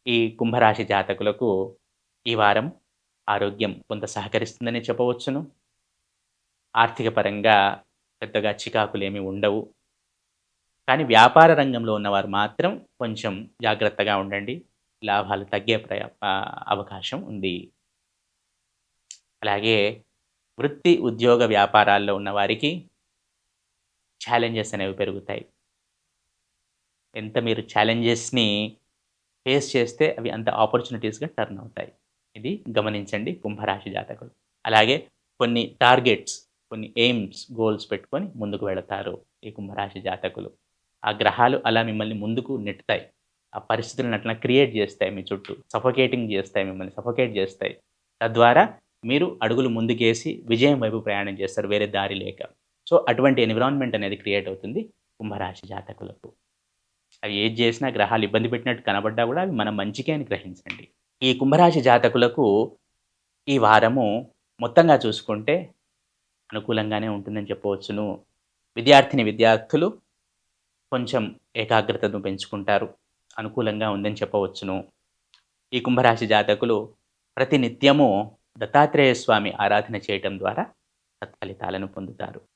ఈ కుంభరాశి జాతకులకు ఈ వారం ఆరోగ్యం కొంత సహకరిస్తుందని చెప్పవచ్చును. ఆర్థిక పరంగా పెద్దగా చికాకులేమి ఉండవు. కానీ వ్యాపార రంగంలో ఉన్నవారు మాత్రం కొంచెం జాగ్రత్తగా ఉండండి. లాభాలు తగ్గే అవకాశం ఉంది. అలాగే వృత్తి, ఉద్యోగ, వ్యాపారాల్లో ఉన్నవారికి ఛాలెంజెస్ అనేవి పెరుగుతాయి. ఎంత మీరు ఛాలెంజెస్‌ని ఫేస్ చేస్తే అవి అంత ఆపర్చునిటీస్‌గా టర్న్ అవుతాయి. ఇది గమనించండి కుంభరాశి జాతకులు. అలాగే కొన్ని టార్గెట్స్, కొన్ని ఎయిమ్స్, గోల్స్ పెట్టుకొని ముందుకు వెళతారు ఈ కుంభరాశి జాతకులు. ఆ గ్రహాలు అలా మిమ్మల్ని ముందుకు నెట్టుతాయి. ఆ పరిస్థితులను అట్లా క్రియేట్ జేస్తాయి మీ చుట్టూ. సఫోకేటింగ్ జేస్తాయి మిమ్మల్ని. సఫోకేట్ జేస్తాయి. తద్వారా మీరు అడుగులు ముందుకేసి విజయం వైపు ప్రయాణం చేస్తారు వేరే దారి లేక. సో, అటువంటి ఎన్విరాన్మెంట్ అనేది క్రియేట్ అవుతుంది కుంభరాశి జాతకులకు. అవి ఏది జేసినా గ్రహాలు ఇబ్బంది పెట్టినట్టు కనపడ్డా గూడా అవి మన మంచికే అని గ్రహించండి. ఈ కుంభరాశి జాతకులకు ఈ వారము మొత్తంగా చూసుకుంటే అనుకూలంగానే ఉంటుందని చెప్పవచ్చును. విద్యార్థులు కొంచెం ఏకాగ్రతను పెంచుకుంటారు. అనుకూలంగా ఉందని చెప్పవచ్చును. ఈ కుంభరాశి జాతకులు ప్రతినిత్యము దత్తాత్రేయ స్వామి ఆరాధన చేయటం ద్వారా సత్ఫలితాలను పొందుతారు.